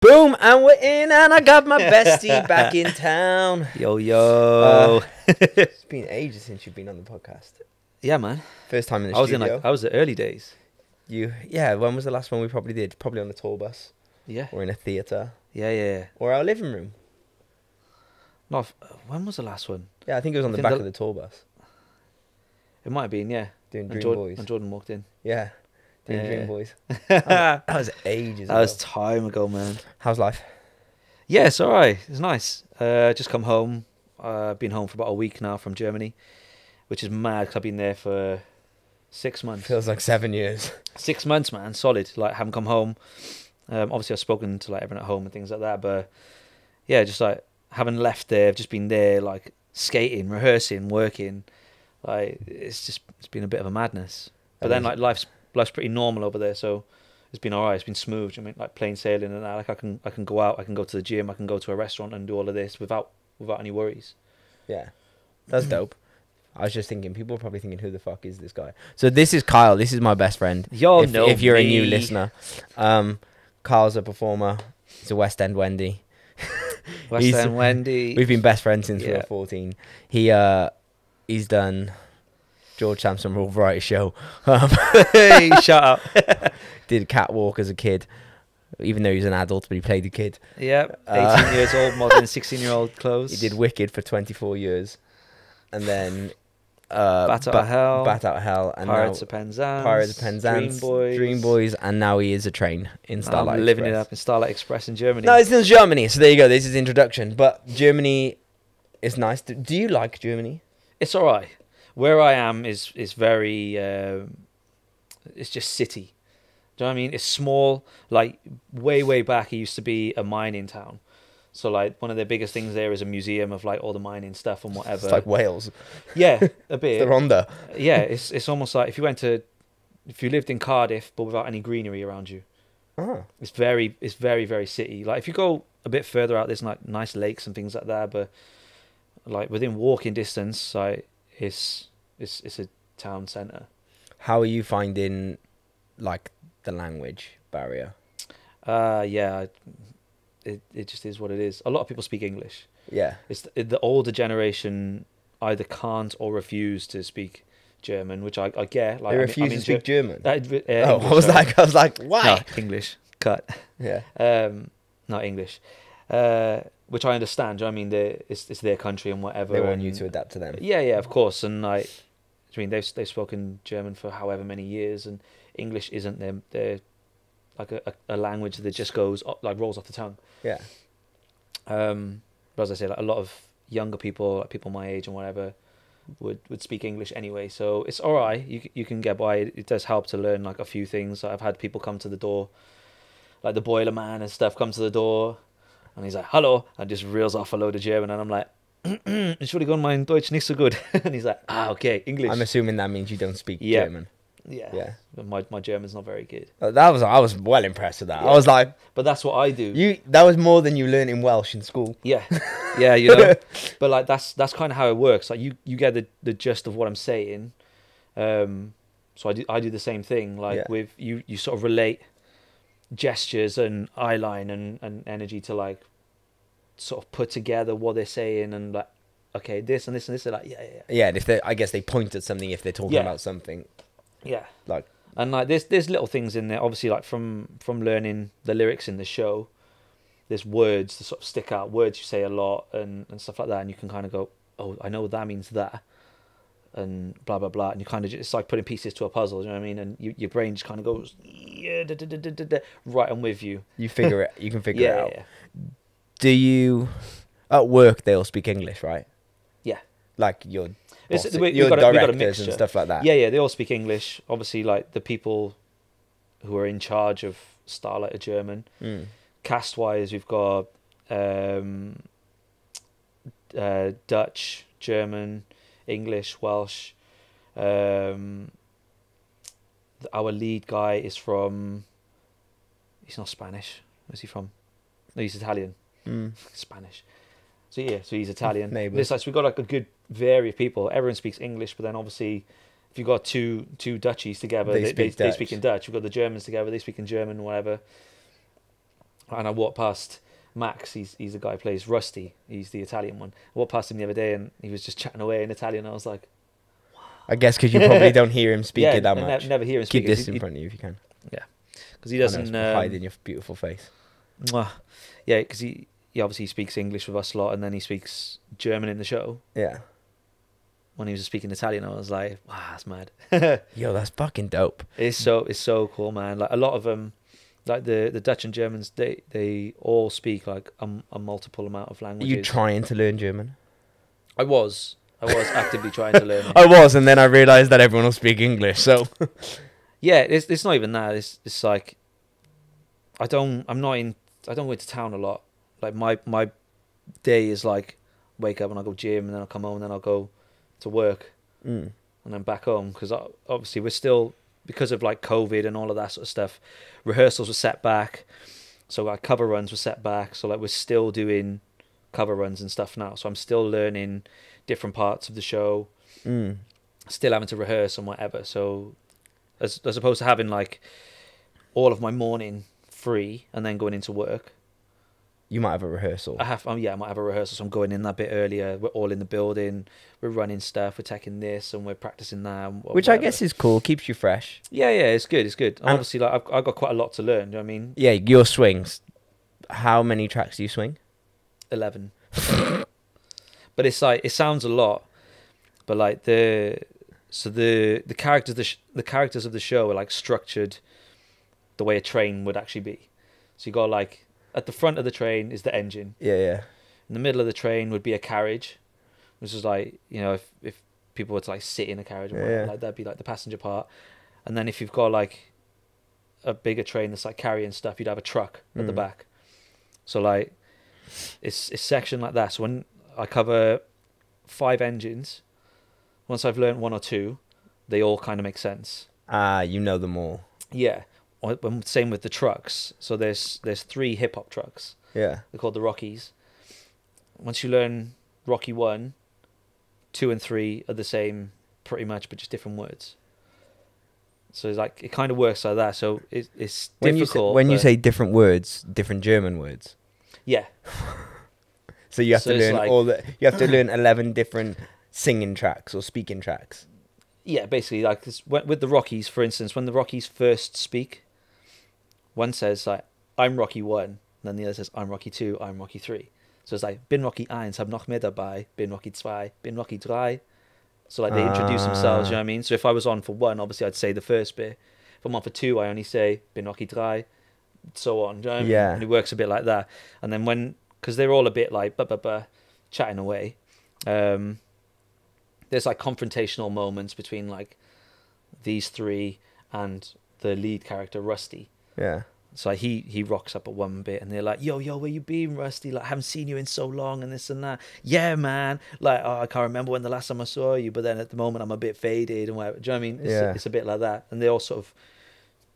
Boom, and we're in, and I got my bestie back in town. Yo, yo. It's been ages since you've been on the podcast. Yeah, man. First time in the I was studio. I was the early days. Yeah, when was the last one we probably did? Probably on the tour bus. Yeah. Or in a theatre. Yeah. Or our living room. No, when was the last one? Yeah, I think it was on the back of the tour bus. It might have been, yeah. Doing Dream Jordan, Boys. And Jordan walked in. Yeah. Doing Yeah. Dream Boys. That was ages ago. That was time ago, man. How's life? Yeah, it's alright. It's nice. Just come home. Been home for about a week now from Germany, which is mad because I've been there for 6 months. Feels like 7 years. 6 months, man. Solid. Like, haven't come home. Obviously, I've spoken to like everyone at home and things like that, but yeah, just like haven't left there. I've just been there, like skating, rehearsing, working. Like it's been a bit of a madness. But then like life's pretty normal over there, so it's been alright. It's been smooth. I mean, like plain sailing and that. Like I can go out, I can go to the gym, I can go to a restaurant and do all of this without any worries. Yeah, that's dope. I was just thinking, people are probably thinking, who the fuck is this guy? So this is Kyle. This is my best friend. If you're a new listener, Kyle's a performer. He's a West End Wendy. West End Wendy. We've been best friends since we were 14. He's done George Sampson Raw Variety Show. Hey, shut up. Did Catwalk as a kid, even though he was an adult, but he played the kid. Yep, 18 years old, modern 16-year-old clothes. He did Wicked for 24 years. And then Bat Out of Hell, and Pirates of Penzance, Dream Boys, and now he is a train in Starlight Express. I'm living it up in Starlight Express in Germany. No, it's in Germany, so there you go. This is introduction. But Germany is nice. Do you like Germany? It's all right. Where I am is very. It's just city. Do you know what I mean? It's small. Like way back, it used to be a mining town. So like one of the biggest things there is a museum of like all the mining stuff and whatever. It's like Wales. Yeah, a bit. The Rhondda. Yeah, it's almost like if you lived in Cardiff but without any greenery around you. Oh. It's very city. Like if you go a bit further out, there's like nice lakes and things like that. But like within walking distance, like it's a town centre. How are you finding like the language barrier? Yeah. It just is what it is. A lot of people speak English. Yeah. It's the older generation either can't or refuse to speak German, which I get. Like they refuse to speak German. English, I was like, why? No, English. Cut. Yeah. Not English. Which I understand. Do you know what I mean? It's their country and whatever. They want you to adapt to them. Yeah, of course. And like, I mean, they've spoken German for however many years, and English isn't their like a language that just goes like rolls off the tongue. Yeah. But as I say, like a lot of younger people, like people my age and whatever, would speak English anyway. So it's all right. You can get by. It does help to learn like a few things. I've had people come to the door, like the boiler man and stuff, come to the door, and he's like, "Hello," and just reels off a load of German, and I'm like, "Entschuldigung, mein Deutsch nicht so good." And he's like, "Okay, English." I'm assuming that means you don't speak German. Yeah. My German's not very good. I was well impressed with that. Yeah. I was like, but that's what I do. That was more than you learn in Welsh in school. Yeah, you know. But like that's kind of how it works. Like you get the gist of what I'm saying. So I do the same thing. Like with you sort of relate gestures and eye line and energy to like sort of put together what they're saying and like, okay, this and this and this. They're like, yeah. Yeah, and I guess they point at something if they're talking about something. Yeah, like, and like there's little things in there. Obviously, like from learning the lyrics in the show, there's words that sort of stick out. Words you say a lot and stuff like that, and you can kind of go, oh, I know that means that, and blah blah blah, and you kind of it's like putting pieces to a puzzle. You know what I mean? And your brain just kind of goes, yeah, right, I'm with you. You figure it. You can figure it out. Yeah. Do you at work? They all speak English, right? Yeah. Like your directors and stuff like that. Yeah, they all speak English. Obviously, like the people who are in charge of Starlight are German. Cast-wise, we've got Dutch, German, English, Welsh. Our lead guy is from... He's not Spanish. Where's he from? No, he's Italian. Spanish. So he's Italian. Neighbours. So we've got like a good variety of people. Everyone speaks English, but then obviously if you've got two Dutchies together, they speak in Dutch. We've got the Germans together, they speak in German, whatever. and I walked past Max. He's the guy who plays Rusty. He's the Italian one. I walked past him the other day, and he was just chatting away in Italian. I was like, I guess because you probably don't hear him speak it that much. Never hear him speak. Keep this in front of you if you can. Yeah, because he doesn't hide in your beautiful face. Yeah, because he obviously speaks English with us a lot, and then he speaks German in the show. Yeah. When he was speaking Italian, I was like, wow, that's mad. Yo, that's fucking dope. It's so cool, man. Like a lot of them, like the Dutch and Germans, they all speak like a multiple amount of languages. Are you trying to learn German? I was actively trying to learn it. I was, and then I realised that everyone will speak English, so... Yeah, it's not even that. It's like, I don't go into town a lot. Like my day is like, wake up and I'll go gym, and then I'll come home, and then I'll go to work, and then back home, because obviously we're still, because of like COVID and all of that sort of stuff, rehearsals were set back, so like cover runs were set back, so like we're still doing cover runs and stuff now, so I'm still learning different parts of the show, still having to rehearse and whatever, so as opposed to having like all of my morning free and then going into work, you might have a rehearsal. I might have a rehearsal, so I'm going in that bit earlier. We're all in the building, we're running stuff, we're taking this, and we're practicing that. Which I guess is cool, keeps you fresh. Yeah, it's good. And obviously, like I've got quite a lot to learn. Do you know what I mean? Yeah, your swings. How many tracks do you swing? 11. But it's like, it sounds a lot, but like the characters of the show are like structured the way a train would actually be. So you got like, at the front of the train is the engine. Yeah. In the middle of the train would be a carriage, which is like, you know, if people were to like sit in a carriage, or whatever, like that'd be like the passenger part. And then if you've got like a bigger train that's like carrying stuff, you'd have a truck at the back. So like, it's sectioned like that. So when I cover 5 engines, once I've learned 1 or 2, they all kind of make sense. You know them all. Yeah. Same with the trucks. So there's 3 hip hop trucks. Yeah. They're called the Rockies. Once you learn Rocky 1, 2 and 3 are the same pretty much, but just different words. So it's like, it kind of works like that. So it's difficult. When you say different words, different German words. Yeah. So you have to learn you have to learn 11 different singing tracks or speaking tracks. Yeah, basically, like with the Rockies, for instance, when the Rockies first speak, one says like, I'm Rocky 1, and then the other says, I'm Rocky 2, I'm Rocky 3. So it's like, bin Rocky 1, hab noch mehr dabei, bin Rocky 2, bin Rocky 3. So like they introduce themselves, you know what I mean? So if I was on for 1, obviously I'd say the first bit. If I'm on for 2, I only say, bin Rocky 3, so on, do you know what I mean? Yeah. And it works a bit like that. And then because they're all a bit like, chatting away, there's like confrontational moments between like these 3 and the lead character Rusty. Yeah. So like, he rocks up at one bit, and they're like, yo, where you been, Rusty? Like, I haven't seen you in so long, and this and that. Yeah, man. Like, oh, I can't remember when the last time I saw you, but then at the moment I'm a bit faded and whatever. Do you know what I mean? It's a bit like that, and they're all sort of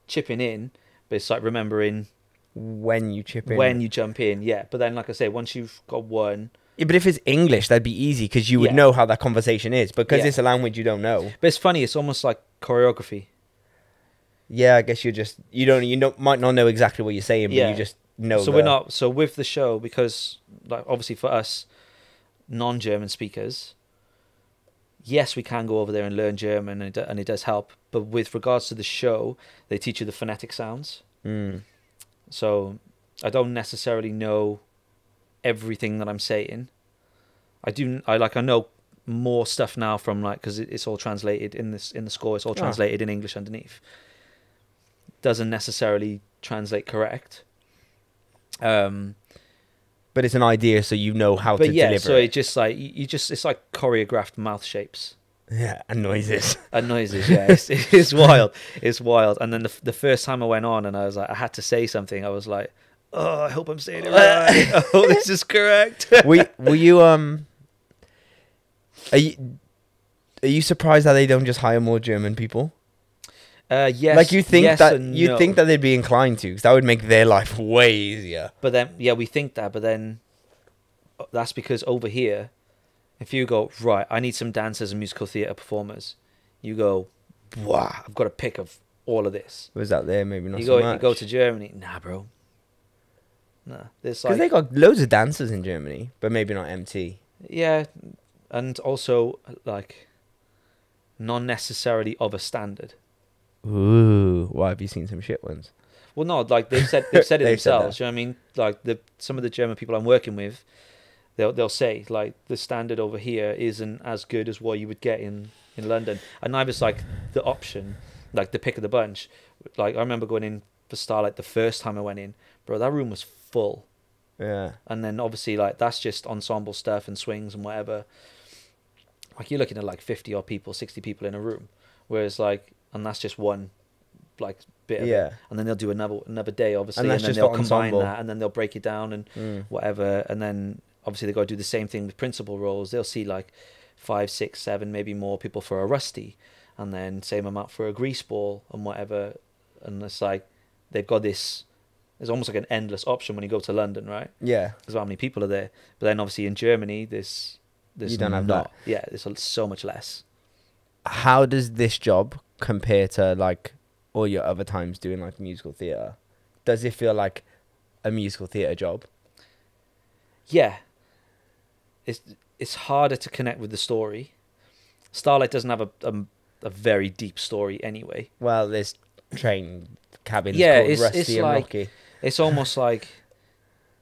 chipping in, but it's like remembering when you chip in, when you jump in. Yeah, but then like I say, once you've got one. Yeah, but if it's English, that'd be easy because you would know how that conversation is. Because it's a language you don't know. But it's funny. It's almost like choreography. Yeah, I guess you might not know exactly what you're saying, but you just know. So with the show, because like obviously for us non-German speakers, yes, we can go over there and learn German, and it does help. But with regards to the show, they teach you the phonetic sounds. So I don't necessarily know everything that I'm saying. I know more stuff now from like, because it's all translated in the score. It's all translated in English underneath. Doesn't necessarily translate correct. But it's an idea, so you know how to deliver. So it just like it's like choreographed mouth shapes. Yeah, and noises. Yeah, it's wild. It's wild. And then the first time I went on, and I was like, I had to say something. I was like, oh, I hope I'm saying it right. I hope this is correct. Were you Are you surprised that they don't just hire more German people? Yes. Like you think think that they'd be inclined to, because that would make their life way easier. But then, we think that. But then, that's because over here, if you go right, I need some dancers and musical theatre performers. You go, wow, I've got a pick of all of this. Was that there? Maybe not. You so much. You go to Germany. Nah, bro. No. There's Because they got loads of dancers in Germany, but maybe not MT. Yeah, and also like not necessarily of a standard. Ooh, why have you seen some shit ones? Well, no, like they've said it themselves. Said You know what I mean? Like some of the German people I'm working with, they'll say like the standard over here isn't as good as what you would get in London, and neither's like the option, like the pick of the bunch. Like I remember going in for Starlight the first time I went in, bro. That room was full. Yeah. And then obviously like that's just ensemble stuff and swings and whatever. Like you're looking at like 50 odd people, 60 people in a room, whereas like, and that's just one like bit of it. And then they'll do another day obviously, and then they'll combine that, and then they'll break it down and whatever, and then obviously they got to do the same thing with principal roles. They'll see like 5, 6, 7, maybe more people for a rusty, and then same amount for a grease ball and whatever. And it's like they've got this. There's almost like an endless option when you go to London, right? Yeah. Because how many people are there? But then obviously in Germany, there's you don't have that. Yeah, there's so much less. How does this job compare to like all your other times doing like musical theatre? Does it feel like a musical theatre job? Yeah. It's harder to connect with the story. Starlight doesn't have a very deep story anyway. Well, there's train cabins called Rusty it's and like, Rocky. It's almost like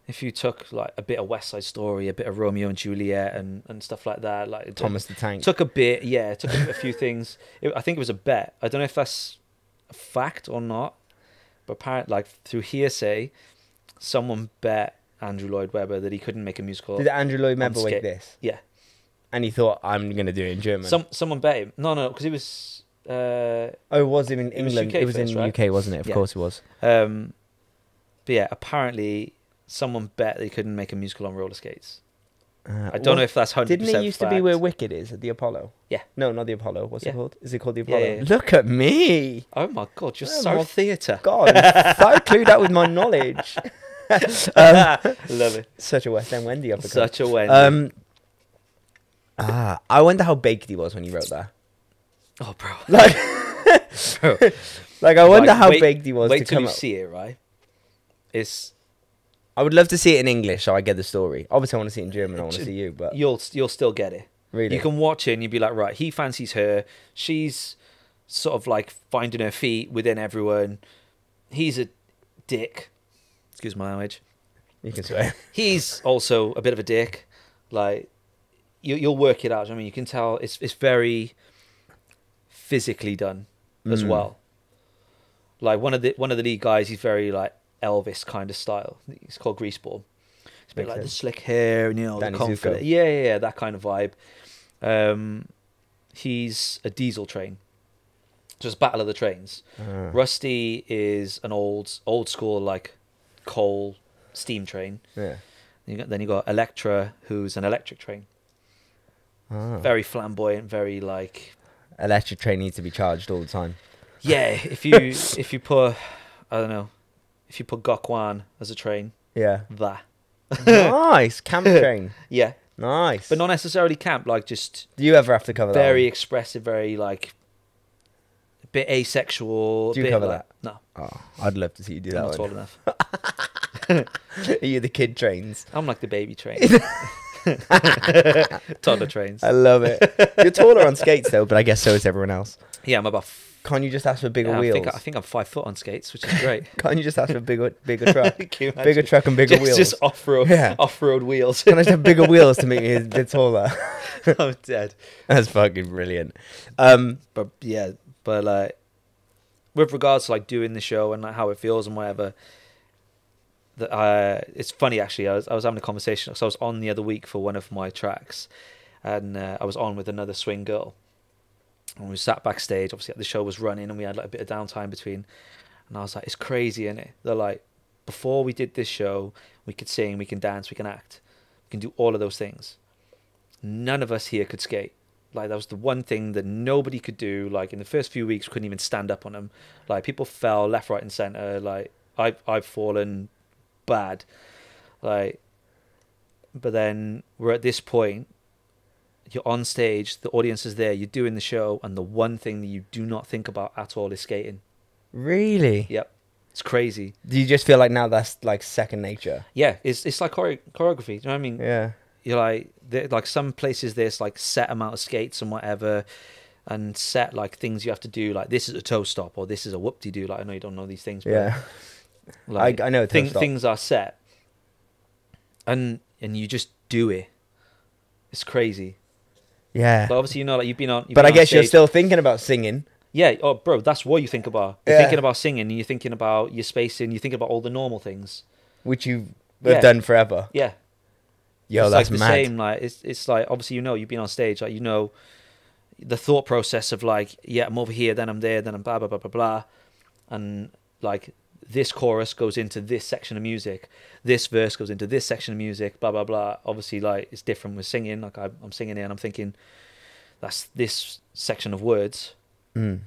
if you took like a bit of West Side Story, a bit of Romeo and Juliet and stuff like that. Like Thomas the Tank. Took a bit, yeah. Took a few things. I think it was a bet. I don't know if that's a fact or not, but apparently, like through hearsay, someone bet Andrew Lloyd Webber that he couldn't make a musical. Did Andrew Lloyd Webber make this? Yeah. And he thought, I'm going to do it in German. Someone bet him. No, because he was... it was in England. It was in the UK, wasn't it? Of course it was. But yeah, apparently someone bet they couldn't make a musical on roller skates. I don't know if that's 100% Didn't it used fact. to be where Wicked is, at the Apollo? Yeah. No, not the Apollo. What's it called? Is it called the Apollo? Yeah. Look at me. Oh my God, you're so theatre. God, I clued out with my knowledge. Love it. Such a West End Wendy uppercut. Such a Wendy. I wonder how baked he was when he wrote that. Oh, bro. Like, I wonder how baked he was to come till you up. see it, right? I would love to see it in English so I get the story. Obviously, I want to see it in German. I want to see you, but you'll still get it. Really? You can watch it and you'll be like, right, he fancies her. She's sort of like finding her feet within everyone. He's a dick. Excuse my language. You can swear. He's also a bit of a dick. Like, you'll work it out. I mean, you can tell it's very physically done as well. Like one of the lead guys, he's very like Elvis kind of style. He's called Greaseball. It's a bit like the slick hair and the confident. Yeah, that kind of vibe. He's a diesel train. Just Battle of the Trains. Rusty is an old school like coal steam train. Yeah. Then you got Electra, who's an electric train. Very flamboyant, very like. Electric train needs to be charged all the time. Yeah, if you put, I don't know, if you put Gokwan as a train. Yeah. That. Nice camp train. Yeah. Nice. But not necessarily camp. Like just. Do you ever have to cover that? Very expressive, very like. A bit asexual. Do you cover that? No. Oh, I'd love to see you do that. I'm not tall enough. Are you the kid trains? I'm like the baby train. Toddler trains. I love it. You're taller on skates though, but I guess so is everyone else. Yeah, I'm about. Can't you just ask for bigger wheels? I think I'm 5 foot on skates, which is great. Can't you just ask for bigger truck? Bigger truck and bigger wheels. Just off-road wheels. Can I just have bigger wheels to make me a bit taller? I'm dead. That's fucking brilliant. But like with regards to like doing the show and like how it feels and whatever. It's funny actually. I was having a conversation. So I was on the other week for one of my tracks, and I was on with another swing girl. And we sat backstage. Obviously, the show was running, and we had like a bit of downtime between. And I was like, "It's crazy, isn't it?" They're like, "Before we did this show, we could sing, we can dance, we can act, we can do all of those things. None of us here could skate. Like that was the one thing that nobody could do. Like in the first few weeks, we couldn't even stand up on them. Like people fell left, right, and center. Like I've fallen bad. Like, but then we're at this point. You're on stage, the audience is there, you're doing the show, and the one thing that you do not think about at all is skating. Really? Yep. It's crazy. Do you just feel like now that's like second nature? Yeah, it's like choreography. Do you know what I mean? Yeah. You're like some places there's like set amount of skates and whatever, and set like things you have to do. Like this is a toe stop or this is a whoop-de-doo. Like I know you don't know these things, but Yeah. like I know things are set, and you just do it. It's crazy. Yeah. But obviously, like you've been on. But I guess you're still thinking about singing. Yeah. Oh, bro, that's what you think about. You're thinking about singing, and you're thinking about your spacing. You think about all the normal things, which you've done forever. Yeah. Yo, it's that's like the mad. same. Like it's like obviously you've been on stage. Like the thought process of like I'm over here, then I'm there, then I'm blah blah blah blah blah, and like this chorus goes into this section of music, this verse goes into this section of music, blah blah blah. Obviously, like it's different with singing. Like I'm singing it and I'm thinking that's this section of words. Do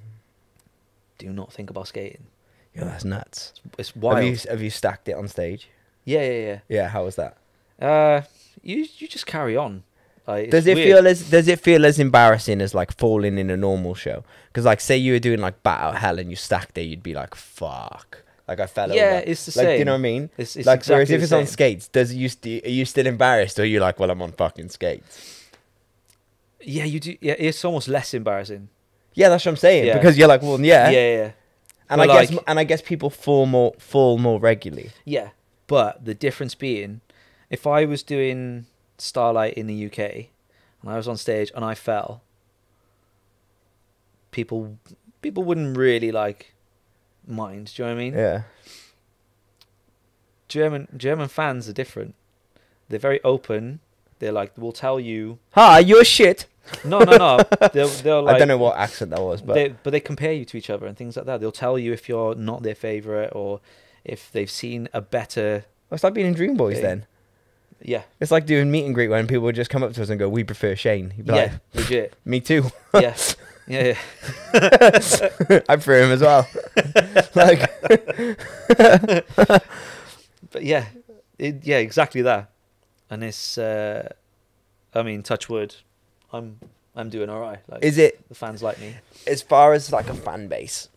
not think about skating. Yo, that's nuts. It's wild. Have you stacked it on stage? Yeah. Yeah, how was that? You just carry on. Like, does it feel as embarrassing as like falling in a normal show? Because like say you were doing like Bat Out Hell and you stacked it, you'd be like, fuck. Like I fell over. Yeah, it's the like, same. Do you know what I mean? It's like exactly whereas if it's the on same. skates, are you still embarrassed or are you like, well, I'm on fucking skates? Yeah, you do. Yeah, it's almost less embarrassing. Yeah, that's what I'm saying. Yeah. Because you're like, well, yeah. Yeah. And I guess people fall more regularly. Yeah, but the difference being, if I was doing Starlight in the UK and I was on stage and I fell, people wouldn't really like mind. Do you know what I mean? Yeah. German fans are different. They're very open. They're like, we'll tell you. Hi, you're shit. No. They'll like, I don't know what accent that was, but they compare you to each other and things like that. They'll tell you if you're not their favorite or if they've seen a better. It's like being in Dream Boys then. Yeah. It's like doing meet and greet when people would just come up to us and go, "We prefer Shane." You'd be like, legit. Me too. Yeah. I prefer him as well. Like, but yeah, exactly that. And it's, I mean, touch wood, I'm doing all right. Like, is it the fans like me? As far as like a fan base,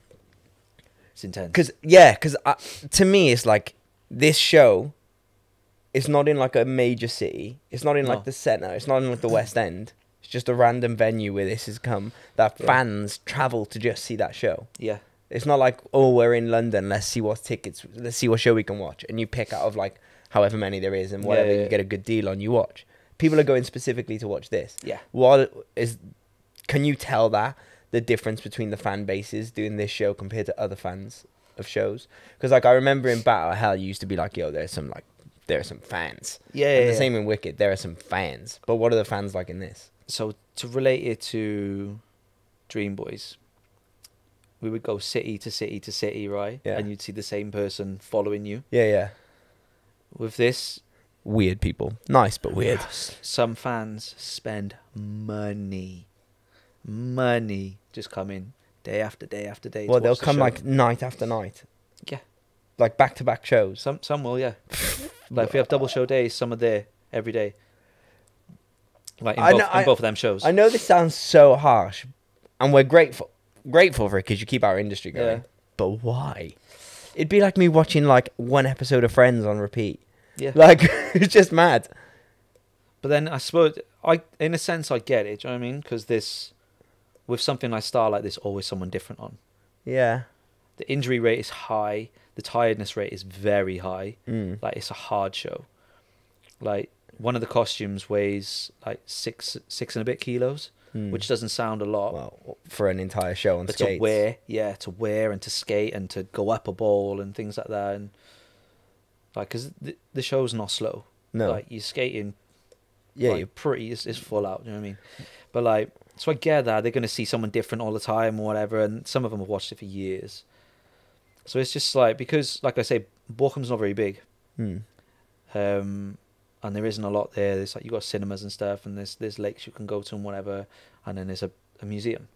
it's intense. Because to me, it's like this show. It's not in like a major city. It's not in like the centre. It's not in like the West End. It's just a random venue where this has come that fans travel to just see that show. Yeah. It's not like, oh, we're in London. Let's see what show we can watch, and you pick out of like however many there is, and whatever you get a good deal on, you watch. People are going specifically to watch this. Yeah. Can you tell that the difference between the fan bases doing this show compared to other fans of shows? Because like I remember in Battle of Hell, you used to be like, yo, there are some fans. Yeah. And the same in Wicked, there are some fans. But what are the fans like in this? So to relate it to Dream Boys, we would go city to city to city, right? Yeah. And you'd see the same person following you. Yeah. With this, weird people. Nice, but weird. Some fans spend money just coming day after day after day. Well, they'll come like night after night. Yeah. Like back-to-back shows. Some will, yeah. Like if we have double show days, some are there every day. Like in both of them shows. I know this sounds so harsh, and we're grateful for it because you keep our industry going. Yeah. But why? It'd be like me watching like one episode of Friends on repeat. Yeah. Like, it's just mad. But then I suppose, in a sense, I get it. Do you know what I mean? Because with something like Starlight, there's always someone different on. Yeah. The injury rate is high. The tiredness rate is very high. Like, it's a hard show. Like, one of the costumes weighs like 6 and a bit kilos, which doesn't sound a lot. Well, for an entire show on skates. To wear and to skate and to go up a bowl and things like that. And like, because the show's not slow. No. Like, you're skating. Yeah, like, it's full out. You know what I mean? But like, so I get that they're going to see someone different all the time or whatever, and some of them have watched it for years. So it's just like, because like I say, Borkham's not very big, and there isn't a lot there. There's like, you got cinemas and stuff, and there's lakes you can go to and whatever, and then there's a museum.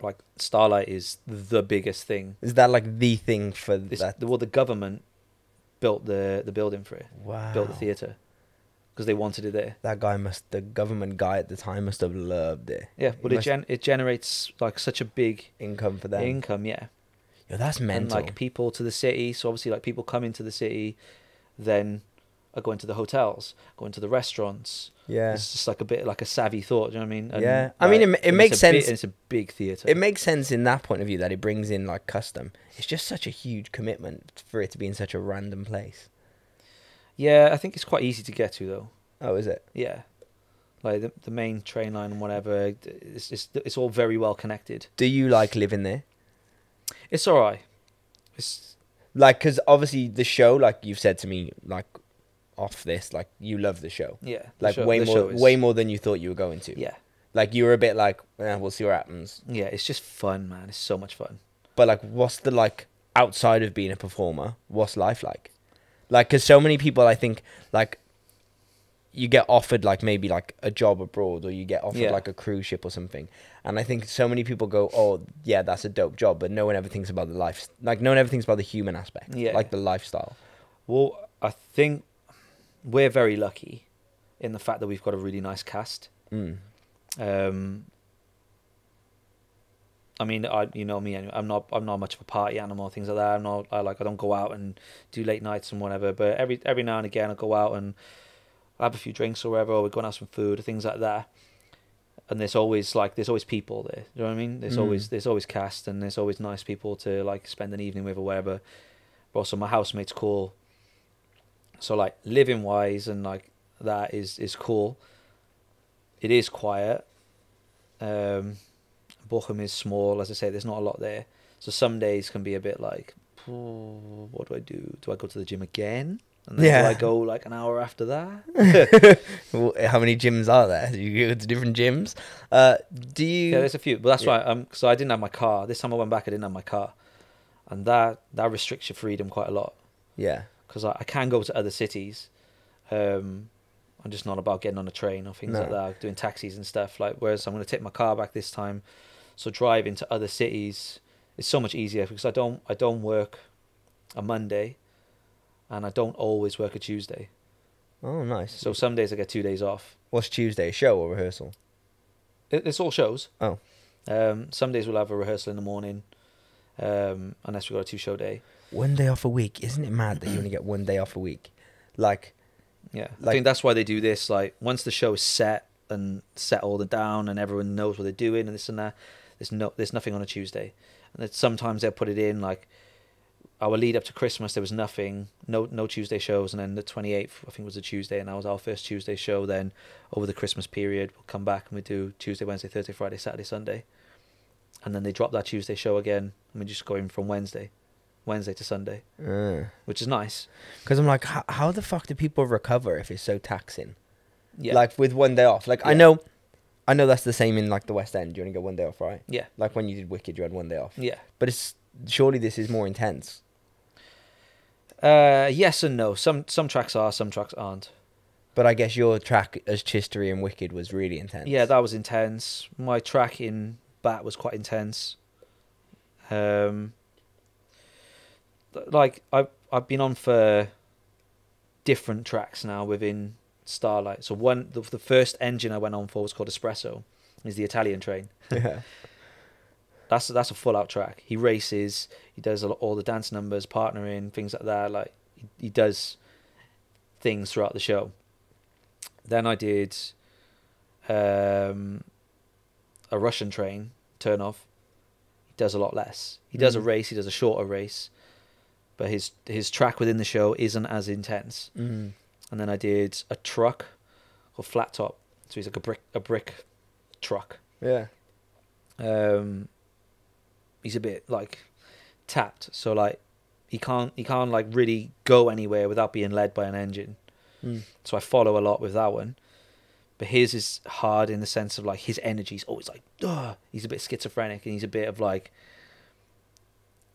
Like, Starlight is the biggest thing. Is that like the thing for that? Well, the government built the building for it. Wow. Built the theatre because they wanted it there. The government guy at the time must have loved it. Yeah, but it generates like such a big income for them. Yeah. Yo, that's mental. And like people to the city. So obviously like people come into the city, then are going to the hotels, going to the restaurants. Yeah. It's just like a bit like a savvy thought. Do you know what I mean? And Yeah. like, I mean, it makes sense. It's a big theatre. It makes sense in that point of view that it brings in like custom. It's just such a huge commitment for it to be in such a random place. Yeah, I think it's quite easy to get to though. Oh, is it? Yeah. Like the main train line and whatever, it's all very well connected. Do you like living there? It's alright. It's like, because obviously the show, like you've said to me, like off this, like you love the show. Yeah. Like way more than you thought you were going to. Yeah. Like you were a bit like, we'll see what happens. Yeah, it's just fun, man. It's so much fun. But like, what's the like outside of being a performer? What's life like? Like, because so many people, I think, like, you get offered like maybe like a job abroad, or you get offered like a cruise ship or something, and I think so many people go, oh yeah, that's a dope job, but no one ever thinks about the life, like no one ever thinks about the human aspect, like the lifestyle. Well, I think we're very lucky in the fact that we've got a really nice cast. I mean, you know me anyway. I'm not much of a party animal, things like that. I don't go out and do late nights and whatever, but every now and again I go out and have a few drinks or whatever, or we go and have some food or things like that. And there's always people there. You know what I mean? There's always cast, and there's always nice people to like spend an evening with or whatever. But also my housemate's cool. So like living wise and like that is cool. It is quiet. Bochum is small, as I say. There's not a lot there. So some days can be a bit like, what do I do? Do I go to the gym again? And then do I go like an hour after that? How many gyms are there? Do you go to different gyms? Do you? Yeah, there's a few. But that's right. So I didn't have my car. This time I went back, I didn't have my car. And that restricts your freedom quite a lot. Yeah. Because I can go to other cities. I'm just not about getting on a train or things like that, doing taxis and stuff. Like, whereas I'm going to take my car back this time. So driving to other cities is so much easier because I don't work a Monday. And I don't always work a Tuesday. Oh, nice. So some days I get 2 days off. What's Tuesday? A show or rehearsal? It's all shows. Oh. Some days we'll have a rehearsal in the morning, unless we've got a 2-show day. 1 day off a week. Isn't it mad that you only get 1 day off a week? Like... Yeah. I think that's why they do this. Like, once the show is set and settled and down and everyone knows what they're doing and this and that, there's nothing on a Tuesday. And then sometimes they'll put it in, like... Our lead up to Christmas, there was nothing, no Tuesday shows, and then the 28th, I think, was a Tuesday, and that was our first Tuesday show. Then over the Christmas period, we'll come back and we do Tuesday, Wednesday, Thursday, Friday, Saturday, Sunday, and then they drop that Tuesday show again, and we just go in from Wednesday to Sunday, which is nice. Because I'm like, how the fuck do people recover if it's so taxing? Yeah, like with 1 day off. Like I know that's the same in like the West End. You only get 1 day off, right? Yeah. Like when you did Wicked, you had 1 day off. Yeah. But surely this is more intense. Yes and no. Some tracks are, some tracks aren't. But I guess your track as Chistery and Wicked was really intense. Yeah, that was intense. My track in Bat was quite intense. Like I've been on for different tracks now within Starlight. So the first engine I went on for was called Espresso. Is the Italian train. Yeah. That's a full out track. He races. He does all the dance numbers, partnering, things like that. Like he does things throughout the show. Then I did a Russian train turn off. He does a lot less. He does a race. He does a shorter race, but his track within the show isn't as intense. And then I did a truck called Flat Top. So he's like a brick truck. Yeah. He's a bit like tapped, so like he can't like really go anywhere without being led by an engine. So I follow a lot with that one, but his is hard in the sense of like his energy's always like, ugh. He's a bit schizophrenic, and he's a bit of like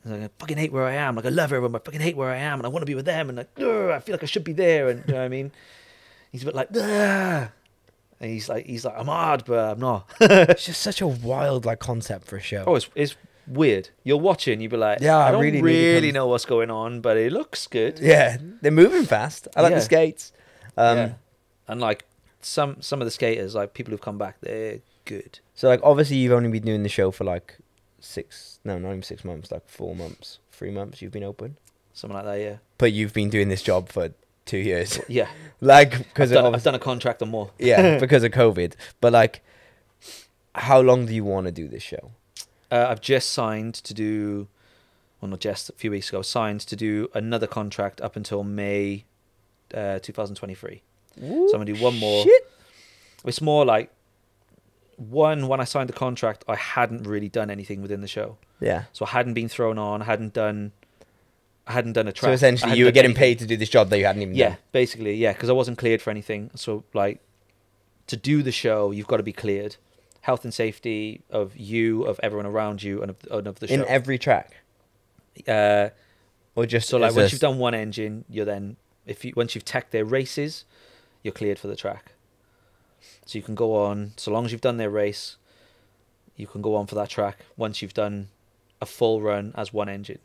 I fucking hate where I am, like I love everyone, but I fucking hate where I am, and I want to be with them, and like, ugh, I feel like I should be there, and you know what I mean. He's a bit like, ugh. And he's like I'm hard, but I'm not. It's just such a wild like concept for a show. Oh, it's weird. You'll watch it and you'll be like, yeah, I don't really know what's going on, but it looks good. Yeah, they're moving fast. I like the skates. And like some of the skaters, like people who've come back, they're good. So like obviously you've only been doing the show for like not even 6 months, like 4 months, 3 months you've been open. Something like that, yeah. But you've been doing this job for 2 years. Yeah. Like, because I've done a contract or more. Yeah, because of COVID. But like, how long do you want to do this show? I've just signed to do, well, not just, a few weeks ago, signed to do another contract up until May 2023. Ooh, so I'm going to do one more. Shit. It's more like, when I signed the contract, I hadn't really done anything within the show. Yeah. So I hadn't been thrown on, I hadn't done a track. So essentially you were getting paid to do this job that you hadn't even done. Yeah, basically, yeah, because I wasn't cleared for anything. So, like, to do the show, you've got to be cleared. Health and safety of you, of everyone around you, and of the show. In every track? Or just... So, like, once you've done one engine, you're then... Once you've teched their races, you're cleared for the track. So you can go on, so long as you've done their race, you can go on for that track once you've done a full run as one engine.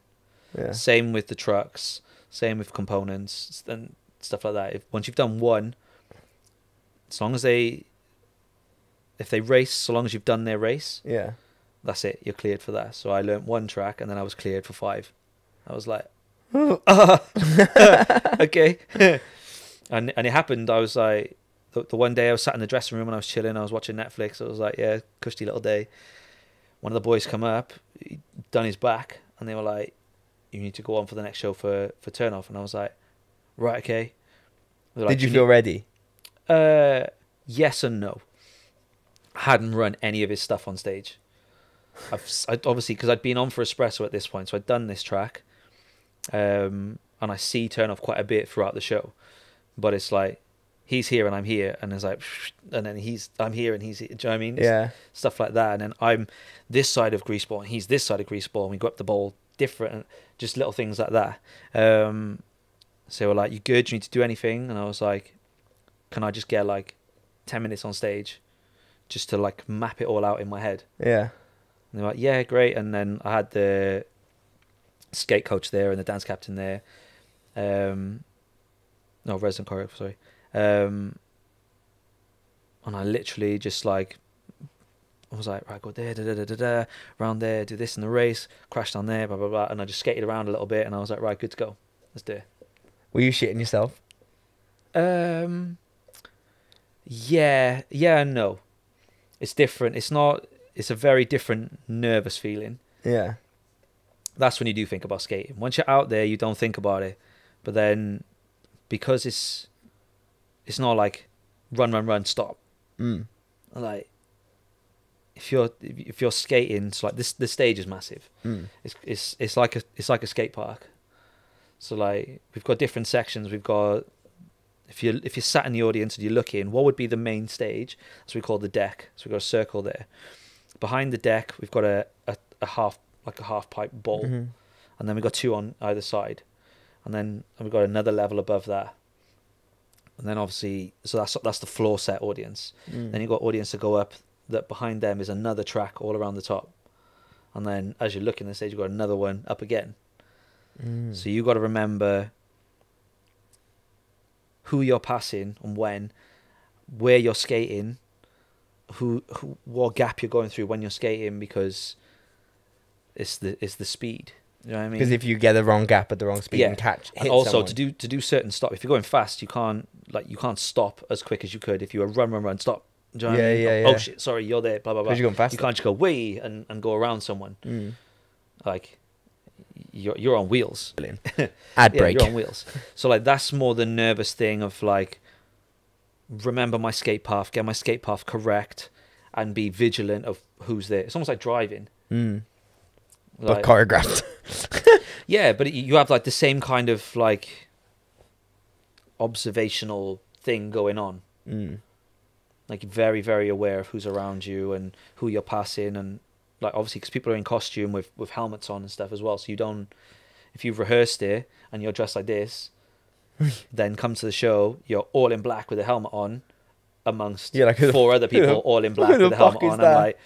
Yeah. Same with the trucks, same with components and stuff like that. Once you've done one, as long as if they race, so long as you've done their race, yeah, that's it. You're cleared for that. So I learnt one track, and then I was cleared for 5. I was like, okay. and it happened. I was like, the one day I was sat in the dressing room and I was chilling. I was watching Netflix. I was like, yeah, cushy little day. One of the boys come up, he'd done his back, and they were like, you need to go on for the next show for turn off. And I was like, right, okay. Like, did you feel ready? Yes and no. I hadn't run any of his stuff on stage. I'd obviously, because I'd been on for Espresso at this point, so I'd done this track, and I see turn off quite a bit throughout the show. But it's like, he's here and I'm here, and it's like, and then I'm here and he's here. Do you know what I mean? Yeah. Stuff like that. And then I'm this side of greaseball and he's this side of greaseball, and we go up the bowl different, just little things like that. So we're like, you good? Do you need to do anything? And I was like, can I just get like 10 minutes on stage just to like map it all out in my head? Yeah. And they're like, yeah, great. And then I had the skate coach there and the dance captain there. No, resident choreographer, sorry. And I literally just like, I was like, right, go there, around there, do this in the race, crash down there, blah, blah, blah. And I just skated around a little bit, and I was like, right, good to go. Let's do it. Were you shitting yourself? Yeah and no. It's different. It's a very different nervous feeling. Yeah. That's when you do think about skating. Once you're out there, you don't think about it. But then, because it's not like run, stop. Like, if you're skating, it's like the stage is massive. It's like a skate park. So like, we've got different sections. We've got, if you're sat in the audience and you're looking, what would be the main stage? That's what we call the deck. So we've got a circle there. Behind the deck, we've got a half pipe bowl, and then we've got 2 on either side, and then we've got another level above that. And then obviously, so that's the floor set audience. Then you've got audience to go up, that behind them is another track all around the top. And then as you're looking at the stage, you've got another one up again. So you've got to remember who you're passing and when, where you're skating, what gap you're going through when you're skating, because it's the speed. You know what I mean? Because if you get the wrong gap at the wrong speed and hit and also someone. to do certain stop, if you're going fast, you can't stop as quick as you could if you were run stop. Do you know what I mean? Yeah. Oh shit, sorry, you're there, blah blah blah. Because you're going faster. You can't just go way and go around someone. Like, you're on wheels. Ad break. You're on wheels. So like, that's more the nervous thing of like, remember my skate path, get my skate path correct, and be vigilant of who's there. It's almost like driving. But choreographed. Yeah, but you have like the same kind of like observational thing going on. Like, very, very aware of who's around you and who you're passing, and like, obviously, because people are in costume with helmets on and stuff as well. So you don't, if you've rehearsed it and you're dressed like this, then come to the show, you're all in black with a helmet on, amongst like, 4 other people all in black with a helmet on. I'm like,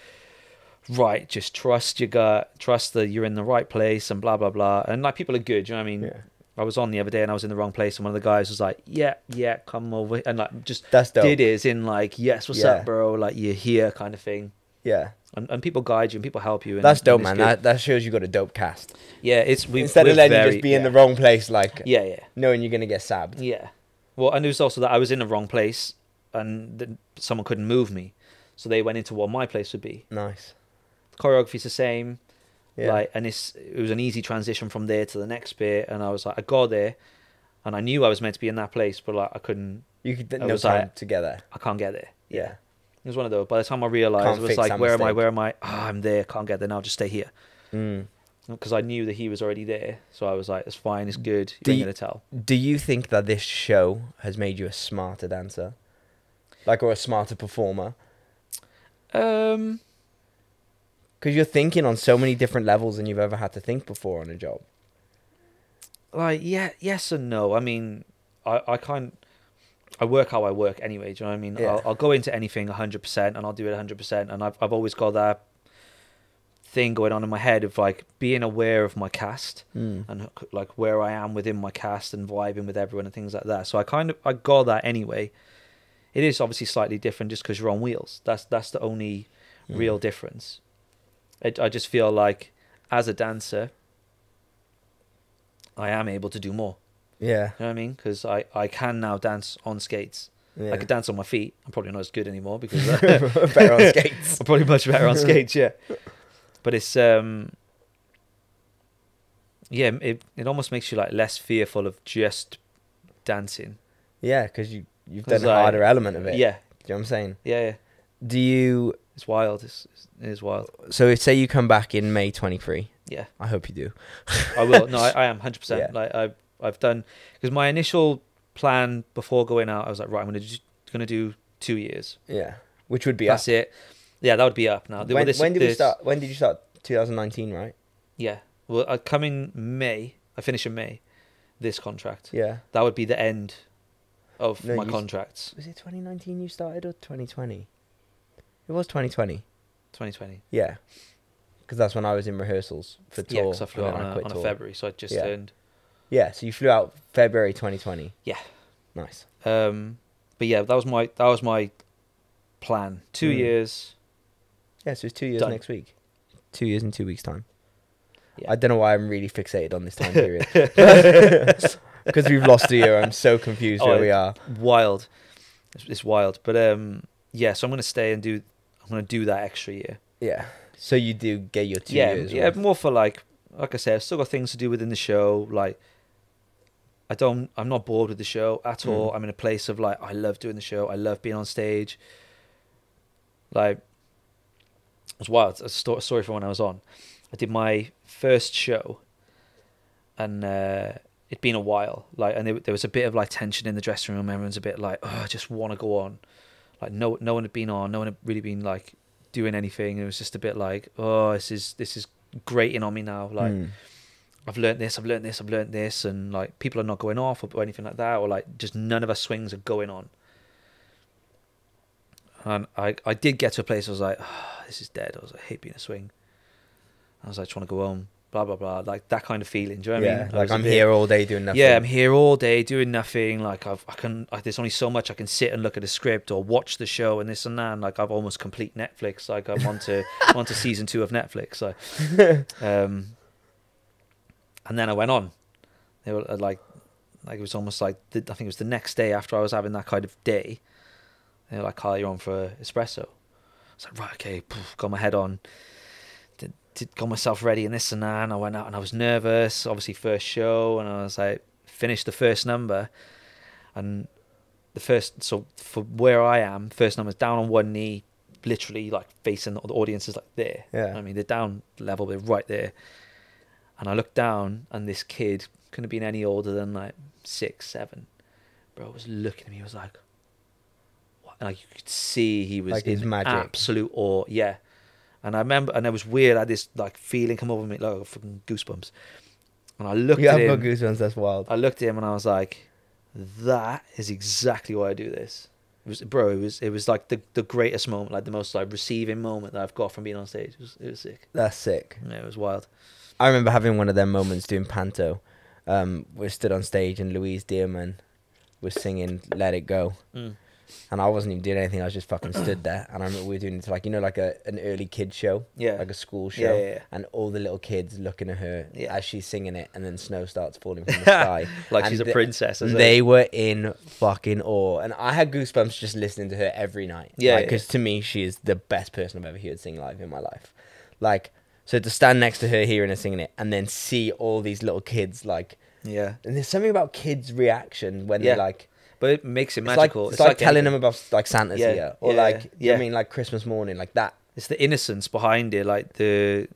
right, just trust your gut, trust that you're in the right place, and blah blah blah. And like, people are good. You know what I mean? Yeah. I was on the other day and I was in the wrong place, and one of the guys was like, yeah, come over, and like, just that's dope. did his in like, yes, what's up, bro? Like, you're here, kind of thing. Yeah. And people guide you and people help you. And, That's dope, man. That shows you got a dope cast. Yeah, instead of letting you just be in the wrong place, like yeah, knowing you're gonna get sabbed. Yeah. Well, and it was also that I was in the wrong place, and someone couldn't move me, so they went into what my place would be. Nice. The choreography's the same. Yeah. Like, and it was an easy transition from there to the next bit, and I was like, I got there, and I knew I was meant to be in that place, but like I couldn't. You could no time to get there. I can't get there. Yeah. It was one of those. By the time I realized, it was like, where am I? Where am I? Oh, I'm there. Can't get there now. Just stay here. Because I knew that he was already there, so I was like, it's fine. It's good. You ain't gonna tell. Do you think that this show has made you a smarter dancer, like, or a smarter performer? Because you're thinking on so many different levels than you've ever had to think before on a job. Like, yeah, yes and no. I mean, I work how I work anyway. Do you know what I mean? Yeah. I'll go into anything 100%, and I'll do it 100%. And I've always got that thing going on in my head of like being aware of my cast and like where I am within my cast and vibing with everyone and things like that. So I got that anyway. It is obviously slightly different just because you're on wheels. That's the only real difference. I just feel like as a dancer, I am able to do more. Yeah. You know what I mean? Because I can now dance on skates. Yeah. I could dance on my feet. I'm probably not as good anymore because better on skates. I'm probably much better on skates, yeah. But it's it almost makes you like less fearful of just dancing. Yeah, because you've done a harder element of it. Yeah. Do you know what I'm saying? Yeah. Do you... It's wild. It is wild. So say you come back in May 23. Yeah. I hope you do. I will. No, I am 100%. Yeah. Like I've done... Because my initial plan before going out, I was like, right, I'm going to do 2 years. Yeah. Which would be That's up. it. Yeah, that would be up now. When did we start? When did you start? 2019, right? Yeah. Well, I come in May. I finish in May. This contract. Yeah. That would be the end of my contracts. Was it 2019 you started or 2020? It was 2020. 2020. Yeah. Because that's when I was in rehearsals for tour. Yeah, because I flew out on a February, so I just turned. Yeah, so you flew out February 2020. Yeah. Nice. But yeah, that was my plan. 2 years. Yeah, so it's 2 years Done. next week. 2 years in 2 weeks' time. Yeah. I don't know why I'm really fixated on this time period. Because we've lost a year. I'm so confused where we are. Wild. It's wild. But yeah, so I'm going to stay and I'm going to do that extra year. Yeah. So you do get your 2 years. Yeah, more for like I said, I've still got things to do within the show. Like, I'm not bored with the show at all. I'm in a place of like, I love doing the show. I love being on stage. Like, it was wild. A story from when I was on. I did my first show, and it'd been a while. Like, and there was a bit of like tension in the dressing room. Everyone's a bit like, oh, I just want to go on. Like, no one had been on. No one had really been like doing anything. It was just a bit like, oh, this is grating on me now. Like, I've learned this, and like people are not going off or anything like that, or like just none of our swings are going on. And I did get to a place I was like, oh, this is dead. I was like, I hate being a swing. I was like, trying to go home, blah blah blah, like that kind of feeling. Do you know what I mean? Like I'm here all day doing nothing. Yeah, I'm here all day doing nothing. Like there's only so much I can sit and look at a script or watch the show and this and that. And like I've almost complete Netflix. Like I'm onto season 2 of Netflix. So, and then I went on. They were like it was almost like I think it was the next day after I was having that kind of day. They were like, Carl, you're on for espresso. I was like, right, okay, got my head on. Got myself ready and this and that, and I went out and I was nervous, obviously first show, and I was like, finished the first number, and so for where I am, first number's down on one knee, literally like facing the audience is like there. Yeah. I mean, they're down level, they're right there. And I looked down, and this kid couldn't have been any older than like 6, 7. Bro was looking at me, he was like, what? And like you could see he was like in absolute awe. Yeah. And I remember, and it was weird. I had this like feeling come over me, like fucking goosebumps. And I looked at him. You have got goosebumps. That's wild. I looked at him and I was like, "That is exactly why I do this." It was like the greatest moment, like the most like receiving moment that I've got from being on stage. It was sick. That's sick. Yeah, it was wild. I remember having one of them moments doing panto. We stood on stage and Louise Dearman was singing "Let It Go," and I wasn't even doing anything. I was just fucking stood there, and I remember we were doing it to like, you know, like an early kid show, like a school show, and all the little kids looking at her as she's singing it, and then snow starts falling from the sky, like she's a princess. They were in fucking awe, and I had goosebumps just listening to her every night. Because to me, she is the best person I've ever heard sing live in my life. Like, so to stand next to her, hearing her singing it, and then see all these little kids, like, and there's something about kids' reaction when they're like. But it makes it magical. It's like telling them about like Santa's here, or like I mean, like Christmas morning, like that. It's the innocence behind it, like the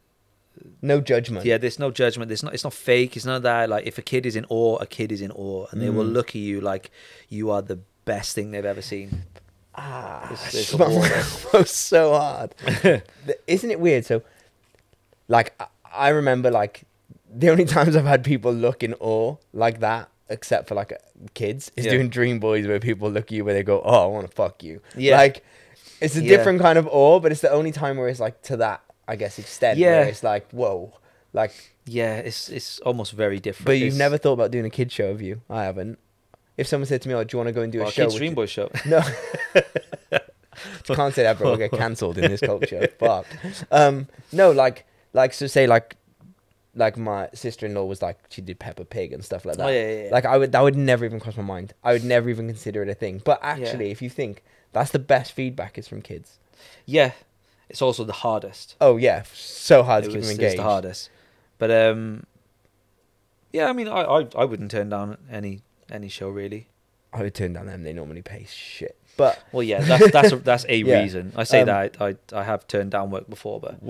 no judgment. Yeah, there's no judgment. It's not fake. It's none of that. Like if a kid is in awe, a kid is in awe, and they will look at you like you are the best thing they've ever seen. It's so hard. Isn't it weird? So, like, I remember like the only times I've had people look in awe like that, except for like kids, is doing Dream Boys, where people look at you where they go, "Oh, I want to fuck you." Like it's a different kind of awe, but it's the only time where it's like to that, I guess, extent. Where it's like, whoa, like it's almost very different. But you've never thought about doing a kid show, have you? I haven't. If someone said to me, "Oh, do you want to go and do a show?" Kids Dream Boys show. No. Can't say that, bro. We'll get cancelled in this culture. Fuck. No, like so say like my sister-in-law was like, she did Peppa Pig and stuff like that. Like that would never even cross my mind. I would never even consider it a thing. But actually, if you think, that's the best feedback is from kids. Yeah. It's also the hardest. Oh yeah, so hard to keep them engaged. It's the hardest. But yeah, I mean, I wouldn't turn down any show really. I would turn down them. They normally pay shit. But well, yeah, that's a reason. I say that I have turned down work before, but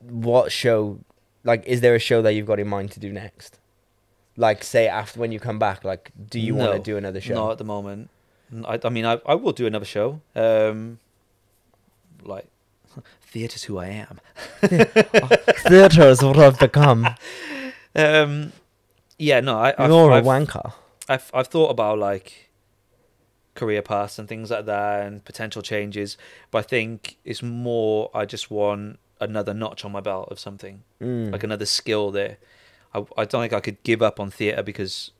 what show, like, is there a show that you've got in mind to do next? Like, say after when you come back, like, do you want to do another show? Not at the moment. I mean, I will do another show. Like, theatre's who I am. Theatre is what I've become. Yeah, no, you're a wanker. I've thought about like career paths and things like that and potential changes, but I think it's more I just want another notch on my belt of something, like another skill there. I don't think I could give up on theatre because,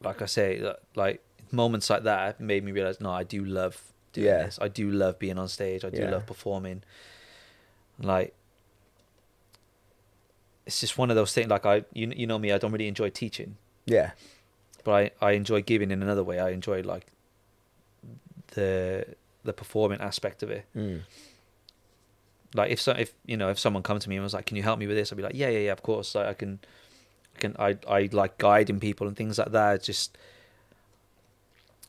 like I say, like moments like that made me realize, no, I do love doing this. I do love being on stage. I do love performing. Like, it's just one of those things. Like you know me, I don't really enjoy teaching. Yeah. But I enjoy giving in another way. I enjoy like the performing aspect of it. Like if someone come to me and was like, "Can you help me with this?" I'd be like, "Yeah, of course." Like I like guiding people and things like that. It's just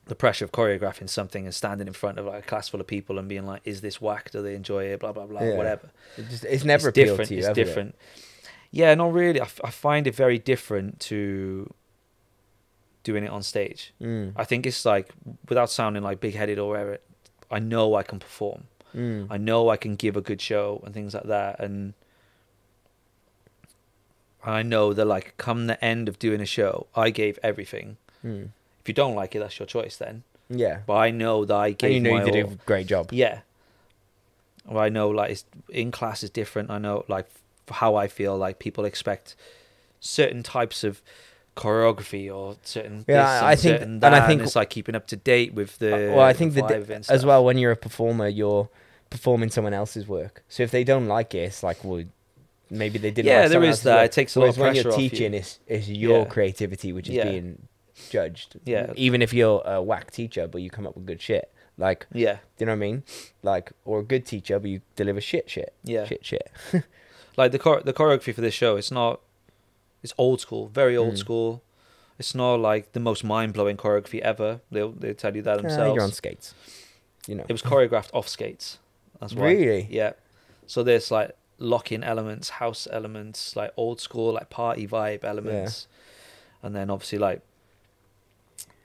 the pressure of choreographing something and standing in front of like a class full of people and being like, "Is this whack? Do they enjoy it?" Blah blah blah, whatever. It's never appealed different. to you. It's different. Yeah, not really. I find it very different to doing it on stage. I think it's like, without sounding like big-headed or whatever, I know I can perform. I know I can give a good show and things like that, and I know that like come the end of doing a show, I gave everything. If you don't like it, that's your choice then. Yeah. But I know that I gave. And you know you did a great job. Yeah. Well, I know like in class is different. I know like how I feel like people expect certain types of choreography or certain I think and it's like keeping up to date with the I think that as well, when you're a performer, you're performing someone else's work, so if they don't like it, it's like, well, maybe they didn't like there is that work. It takes a lot of pressure when you're teaching it's your creativity which is being judged, even if you're a whack teacher but you come up with good shit, like, do you know what I mean, like, or a good teacher but you deliver shit like the choreography for this show, it's old school, very old school. It's not like the most mind-blowing choreography ever. They'll tell you that themselves. You're on skates, you know. It was choreographed off skates. That's why. Really? Yeah. So there's like lock-in elements, house elements, like old school, like party vibe elements, and then obviously like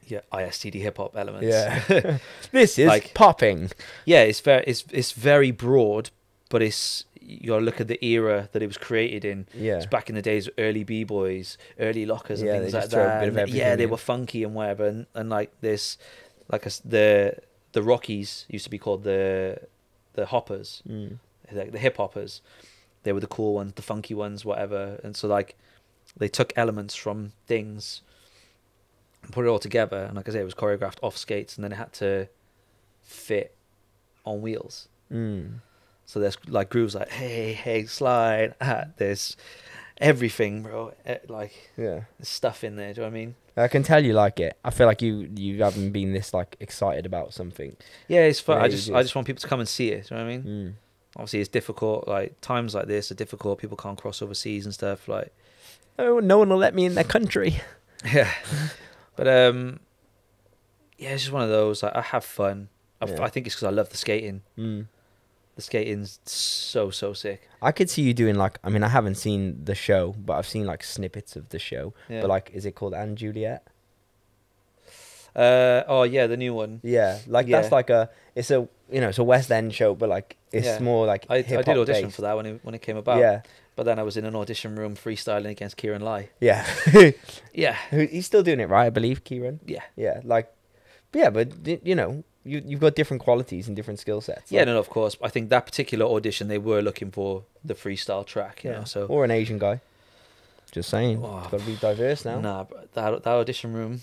ISTD hip hop elements. Yeah. This is like popping. Yeah, it's very broad, but you gotta look at the era that it was created in. Yeah. It's back in the days of early b-boys, early lockers and things like that. They were funky and whatever, and like this, like the Rockies used to be called the hoppers, the hip hoppers. They were the cool ones, the funky ones, whatever. And so like they took elements from things and put it all together. And like I say, it was choreographed off skates, and then it had to fit on wheels. So there's like grooves like hey slide. There's everything, bro. Like there's stuff in there. Do you know what I mean? I can tell you like it. I feel like you haven't been this like excited about something. Yeah, it's fun. I just want people to come and see it. Do you know what I mean? Obviously, it's difficult. Like times like this are difficult. People can't cross overseas and stuff. Like, oh, no one will let me in their country. Yeah, but yeah, it's just one of those. Like, I have fun. I think it's because I love the skating. The skating's so sick. I could see you doing like, I mean, I haven't seen the show, but I've seen like snippets of the show. Yeah. But like, is it called Anne Juliet? Oh yeah, the new one. Yeah, like that's like it's a West End show, but like it's more like I did audition based. for that when it came about. Yeah. But then I was in an audition room freestyling against Kieran Lai. Yeah. Yeah. He's still doing it, right? I believe Kieran. Yeah. Yeah, like, yeah, but you've got different qualities and different skill sets. Yeah, no, of course. I think that particular audition, they were looking for the freestyle track, you know. So or an Asian guy. Just saying, it's got to be diverse now. Nah, but that audition room,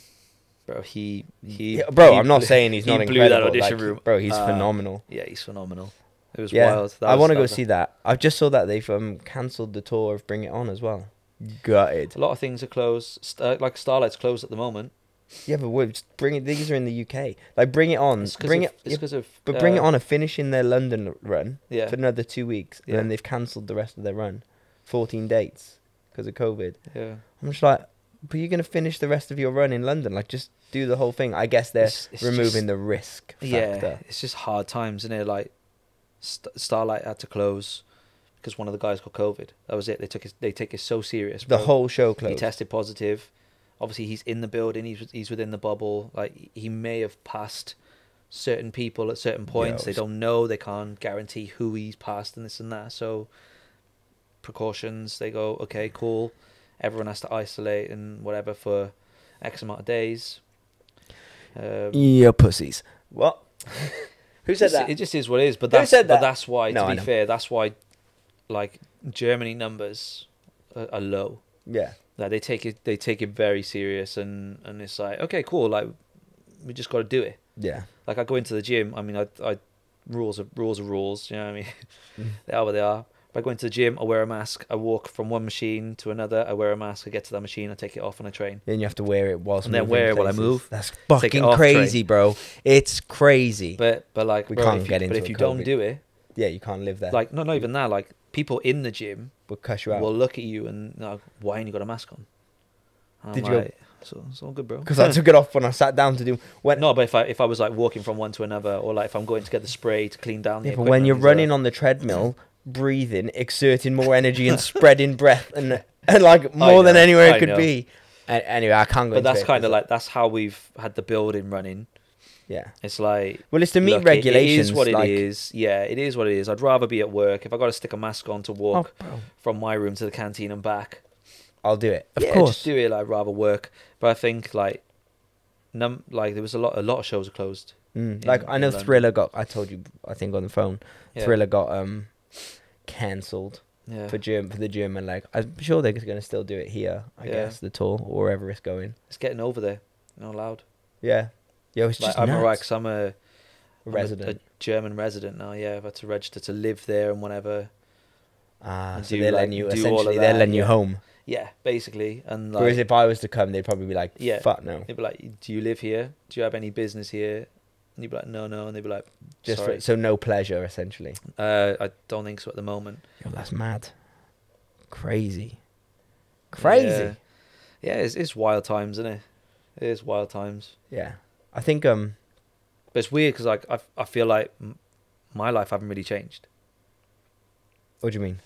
bro. I'm not saying he's not incredible. Blew that audition room, bro. He's phenomenal. Yeah, he's phenomenal. It was wild. I want to go see that. I just saw that they've cancelled the tour of Bring It On as well. Gutted. A lot of things are closed. Like Starlight's closed at the moment. Yeah, but these are in the UK. Like Bring It On, Bring It On are finishing their London run for another 2 weeks, and then they've cancelled the rest of their run, 14 dates because of COVID. Yeah, I'm just like, but you're gonna finish the rest of your run in London. Like, just do the whole thing. I guess they're removing the risk factor. Yeah, it's just hard times, isn't it? Like Starlight had to close because one of the guys got COVID. That was it. They take it so serious. Bro. The whole show closed. He tested positive. Obviously, he's in the building. He's within the bubble. Like, he may have passed certain people at certain points. They don't know. They can't guarantee who he's passed and this and that. So, precautions. They go, okay, cool. Everyone has to isolate and whatever for X amount of days. Yeah, pussies. What? Who said that? It just is what it is. But that's why, to be fair, that's why, like, Germany numbers are low. Yeah. Like, they take it very serious, and it's like, okay, cool, like, we just got to do it. Yeah. Like, I go into the gym. I mean, I rules are rules. You know what I mean? They are what they are. If I go into the gym, I wear a mask. I walk from one machine to another. I wear a mask. I get to that machine. I take it off and I train. Then you have to wear it whilst and then wear it while I move. That's fucking crazy, bro. It's crazy. But like, we can't get into it. But if you don't do it, yeah, you can't live there. Like, not even that. Like, people in the gym will cuss you out. Will look at you and like, why ain't you got a mask on? Did you? So it's all good, bro. Because I took it off when I sat down to do. No, but if I was like walking from one to another, or like if I'm going to get the spray to clean down the equipment. But when you're running on the treadmill, breathing, exerting more energy and spreading breath and like more than anywhere it could be. Anyway, I can't go. But that's kind of like, that's how we've had the building running. Yeah, it's like, well, it's to meet regulations. It is what it is. Yeah, it is what it is. I'd rather be at work. If I got to stick a mask on to walk from my room to the canteen and back, I'll do it. Of course, just do it. I'd rather work. But I think like there was a lot of shows are closed. Like I know Thriller got. I told you, I think on the phone, Thriller got cancelled for the German leg. I'm sure they're going to still do it here. I guess the tour or wherever it's going. It's getting over there. You're not allowed. Yeah. Yeah, it's just I'm alright because I'm a resident, a German resident now. Yeah, I've had to register to live there and whatever. So they're letting you essentially they're letting you home. Yeah, basically. And like, whereas if I was to come, they'd probably be like, fuck no. They'd be like, do you live here? Do you have any business here? And you'd be like, no. And they'd be like, just sorry. So no pleasure, essentially. I don't think so at the moment. Yo, that's mad. Crazy. Yeah, it's wild times, isn't it? It is wild times. Yeah. I think but it's weird because like I feel like my life haven't really changed. What do you mean?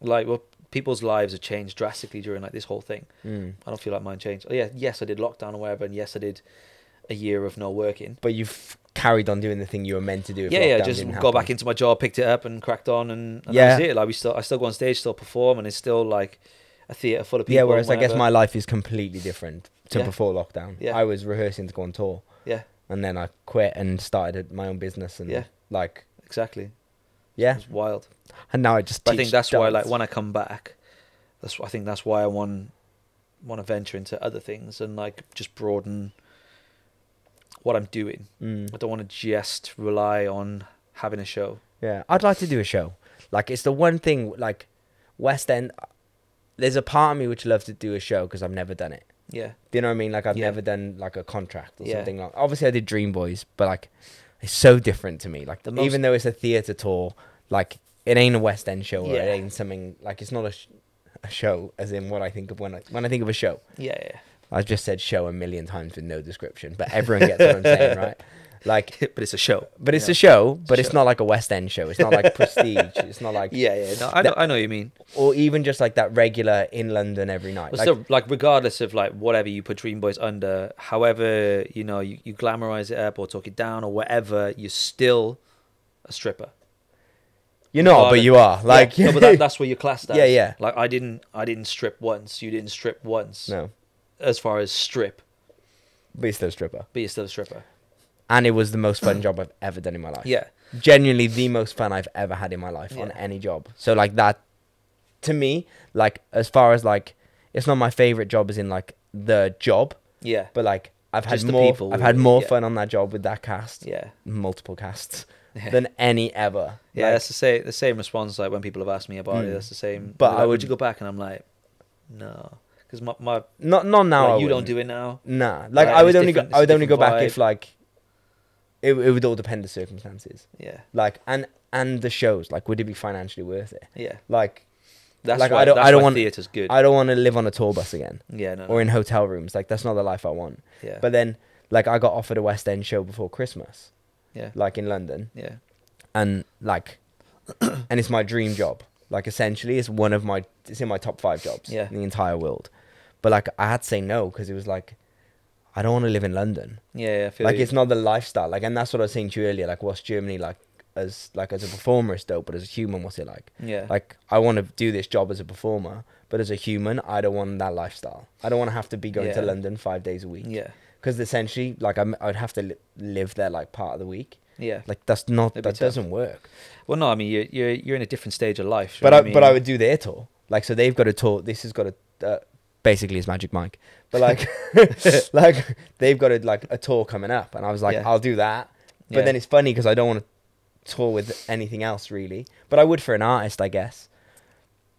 Like, well, people's lives have changed drastically during like this whole thing. I don't feel like mine changed. Oh, yeah, yes, I did lockdown or whatever, and yes, I did a year of no working. But you've carried on doing the thing you were meant to do. Yeah, just got back into my job, picked it up, and cracked on, and that's it. Like I still go on stage, still perform, and it's still like a theatre full of people. Yeah, whereas I guess my life is completely different to before lockdown. Yeah. I was rehearsing to go on tour. Yeah. And then I quit and started my own business and like exactly. Yeah. It's wild. And now I just I think that's why like when I come back, I think that's why I want want to venture into other things and like just broaden what I'm doing. I don't want to just rely on having a show. Yeah, I'd like to do a show. Like, it's the one thing, like, West End, there's a part of me which loves to do a show because I've never done it. Yeah. Do you know what I mean? Like, I've never done, like, a contract or something like... Obviously, I did Dream Boys, but, like, it's so different to me. Like, even though it's a theatre tour, like, it ain't a West End show, or it ain't something... Like, it's not a show, as in what I think of when I think of a show. Yeah, yeah. I've just said show a million times with no description, but everyone gets what I'm saying, right? Like, but it's a show. But it's a show, but it's not like a West End show. It's not like Prestige. It's not like... Yeah. No, I know what you mean. Or even just like that regular in London every night. Well, still, like, regardless of like whatever you put Dream Boys under, however, you know, you glamorize it up or talk it down or whatever, you're still a stripper. You're not, but you are. Like, no, but that's where you're classed as. Yeah. Like, I didn't strip once. You didn't strip once. No. As far as strip. But you're still a stripper. But you're still a stripper. And it was the most fun job I've ever done in my life. Yeah. Genuinely the most fun I've ever had in my life on any job. So, like, that, to me, like, as far as, like, it's not my favorite job as in, like, the job. Yeah. But, like, I've had more fun on that job with that cast. Yeah. Multiple casts. Than any ever. Yeah, like, that's the same response, like, when people have asked me about it. That's the same. But like, would you go back? And I'm like, no. Because my not now. Like, you don't do it now. Nah, like, I would only go back if, like, it would all depend the circumstances. Yeah. Like, and the shows, like, would it be financially worth it? Yeah. Like, that's like, why, I don't want theatre's good. I don't want to live on a tour bus again. Yeah, no. Or in hotel rooms. Like, that's not the life I want. Yeah. But then, like, I got offered a West End show before Christmas. Yeah. Like, in London. Yeah. And, like, and it's my dream job. Like, essentially, it's in my top 5 jobs in the entire world. But, like, I had to say no because it was like, I don't want to live in London. Yeah, I feel like, it's not the lifestyle. Like, and that's what I was saying to you earlier. Like, what's Germany like as a performer is dope, but as a human, what's it like? Yeah. Like, I want to do this job as a performer, but as a human, I don't want that lifestyle. I don't want to have to be going to London 5 days a week. Yeah. Because essentially, like, I'd have to live there, like, part of the week. Yeah. Like, that doesn't work. Well, no, I mean, you're in a different stage of life. But I would do their tour. Like, so they've got a tour. This has got a... basically it's Magic Mike, but like like they've got a tour coming up, and I was like, I'll do that. But then it's funny because I don't want to tour with anything else really, but I would for an artist, I guess.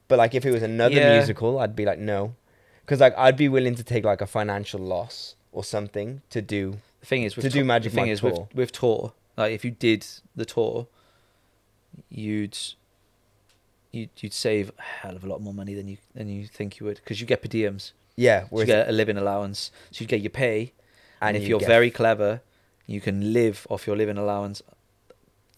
But like, if it was another musical, I'd be like, no, because like, I'd be willing to take like a financial loss or something to do. The thing is, do Magic Mike tour. With tour, like, if you did the tour, you'd save a hell of a lot more money than you think you would, because you get per diems. Yeah, so you get a living allowance, so you get your pay, and if you're very clever, you can live off your living allowance.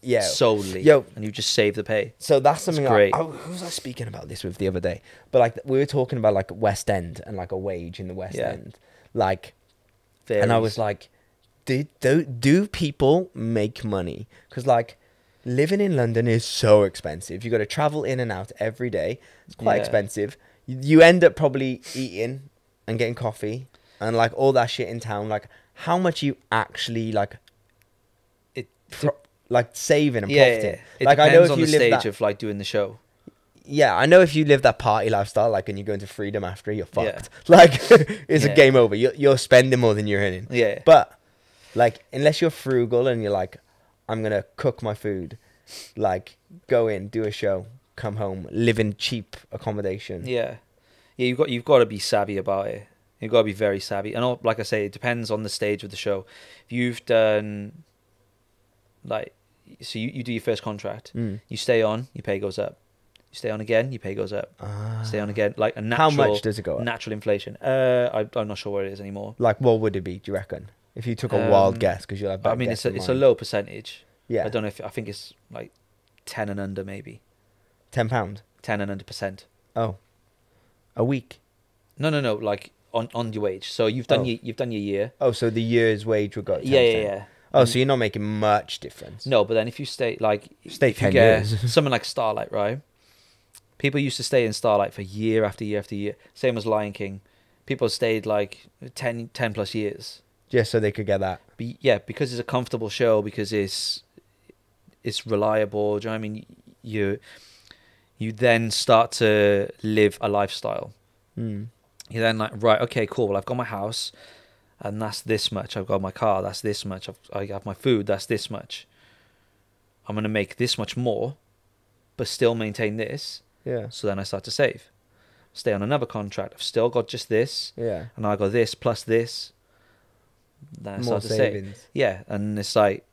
Yeah, solely. And you just save the pay. So that's something. Who was I speaking about this with the other day? But like, we were talking about like West End and like a wage in the West End, like, and I was like, do people make money? Because like, living in London is so expensive. You got to travel in and out every day. It's quite expensive. You end up probably eating and getting coffee and like all that shit in town. Like, how much you actually like saving and profiting. It like, depends I know if on you the stage of like doing the show. Yeah, I know if you live that party lifestyle, like, and you go into freedom after, you're fucked. Like, it's a game over. You're spending more than you're earning. Yeah. But like, unless you're frugal and you're like, I'm gonna cook my food, like, go in, do a show, come home, live in cheap accommodation. Yeah, you've got to be savvy about it. You've got to be very savvy, and like I say, it depends on the stage of the show. If you've done, like, so you do your first contract, you stay on, your pay goes up. You stay on again, your pay goes up. Stay on again, like a natural. How much does it go up? Natural inflation. I'm not sure what it is anymore. Like, what would it be? Do you reckon? If you took a wild guess, because you'll have. I mean, it's a low percentage. Yeah. I don't know I think it's like 10 and under, maybe. £10. 10 and under %. Oh. A week. No. Like on your wage. So you've done your year. Oh, so the year's wage would go up 10%. Yeah. Oh, so you're not making much difference. No, but then if you stay 10 years. Something like Starlight, right? People used to stay in Starlight for year after year after year. Same as Lion King. People stayed like 10 plus years. Just so they could get that. Because it's a comfortable show, because it's reliable. Do you know what I mean? You then start to live a lifestyle. You're then like, right, okay, cool. Well, I've got my house, and that's this much. I've got my car, that's this much. I have my food, that's this much. I'm going to make this much more, but still maintain this. Yeah. So then I start to save. Stay on another contract. I've still got just this. Yeah. And I got this plus this. Then I start to save. Yeah. And it's like,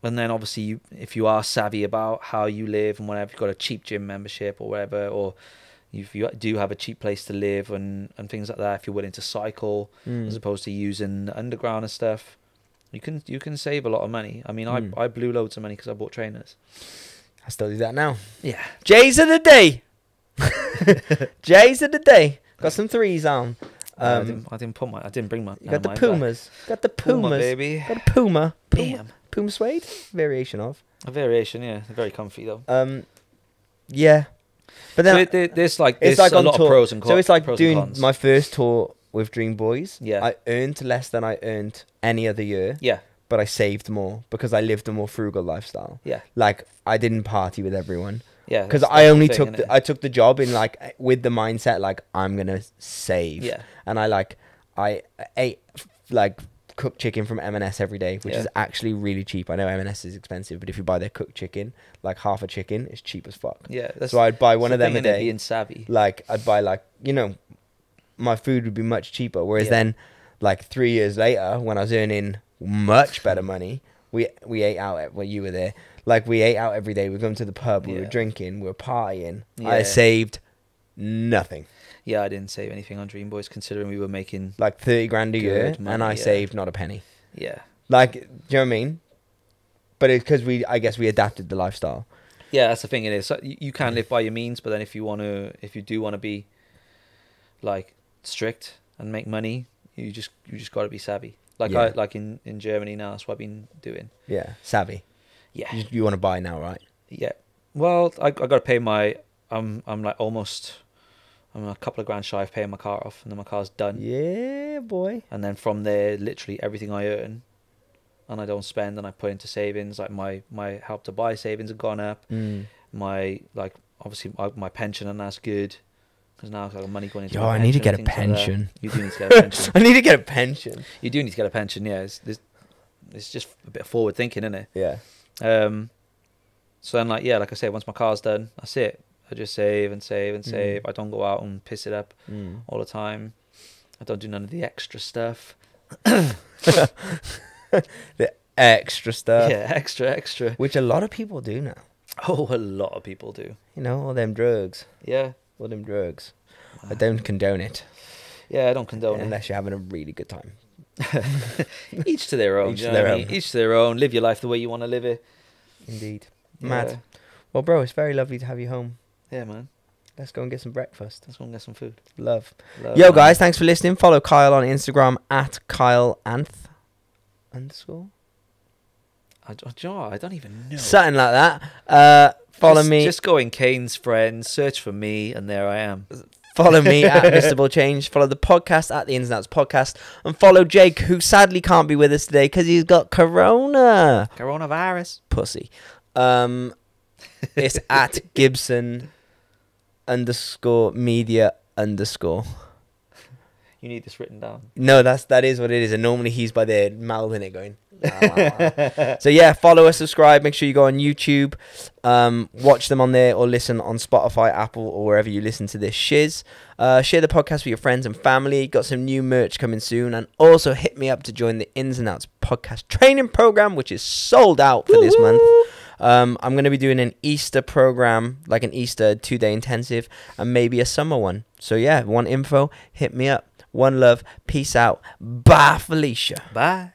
and then obviously if you are savvy about how you live and whatever, you've got a cheap gym membership or whatever, or if you do have a cheap place to live and things like that, if you're willing to cycle as opposed to using the underground and stuff, you can save a lot of money. I mean, I blew loads of money because I bought trainers. I still do that now. Yeah. J's of the day. J's of the day. Got some threes on. I didn't bring my. You got the Pumas. Got the Pumas. Puma, baby. Got a Puma. Bam. Puma suede. Variation of. A variation, yeah. They're very comfy though. Yeah. But then so there's like it's like a lot tour. of pros and cons. So it's like doing my first tour with Dream Boys. Yeah. I earned less than I earned any other year. Yeah. But I saved more because I lived a more frugal lifestyle. Yeah. Like I didn't party with everyone. Yeah. Because I only took the job in like with the mindset like I'm gonna save. Yeah. And I ate like cooked chicken from M&S every day, which is actually really cheap. I know M&S is expensive, but if you buy their cooked chicken, like half a chicken, it's cheap as fuck. Yeah. So I'd buy one of them a day. Being savvy. Like I'd buy like, you know, my food would be much cheaper. Whereas then like 3 years later when I was earning much better money, we ate out you were there. Like we ate out every day. We were going to the pub, we were drinking, we were partying. Yeah. I saved nothing. Yeah, I didn't save anything on Dream Boys considering we were making like 30 grand a year money, and I saved not a penny. Yeah. Like, do you know what I mean? But it's because I guess we adapted the lifestyle. Yeah, that's the thing. It is. So you can live by your means, but then if you do want to be like strict and make money, you just got to be savvy. Like in Germany now, that's what I've been doing. Yeah, savvy. Yeah. You want to buy now, right? Yeah. Well, I got to pay my. I'm a couple of grand shy of paying my car off, and then my car's done. Yeah, boy. And then from there, literally everything I earn, and I don't spend, and I put into savings. Like my Help to Buy savings have gone up. My obviously my pension, and that's good. Because now I've got money going into. I need to get a pension. You do need to get a pension. I need to get a pension. You do need to get a pension. Yeah, it's just a bit of forward thinking, isn't it? Yeah. So then, like I say, once my car's done, that's it. I just save and save and save. I don't go out and piss it up all the time. I don't do none of the extra stuff. The extra stuff. Yeah, extra. Which a lot of people do now. Oh, a lot of people do. You know, all them drugs. Yeah. All them drugs. I don't condone it. Yeah, I don't condone it. Unless you're having a really good time. Each to their own. Each to their own. Live your life the way you want to live it. Indeed. Mad. Yeah. Well, bro, it's very lovely to have you home. Yeah, man. Let's go and get some breakfast. Let's go and get some food. Love. Yo, guys, thanks for listening. Follow Kyle on Instagram at KyleAnth_. I don't even know. Something like that. Follow me. Just go in Kane's Friends, search for me, and there I am. Follow me at Mr. Change. Follow the podcast at the Ins and Outs Podcast. And follow Jake, who sadly can't be with us today because he's got coronavirus. Pussy. It's at Gibson_media_. You need this written down. No, that is what it is. And normally he's by there mouthing it going. So yeah, follow us, subscribe. Make sure you go on YouTube. Watch them on there or listen on Spotify, Apple, or wherever you listen to this shiz. Share the podcast with your friends and family. Got some new merch coming soon. And also hit me up to join the Ins and Outs podcast training program, which is sold out for this month. I'm going to be doing an Easter program, like an Easter 2-day intensive, and maybe a summer one. So yeah, want info, hit me up. One love. Peace out. Bye, Felicia. Bye.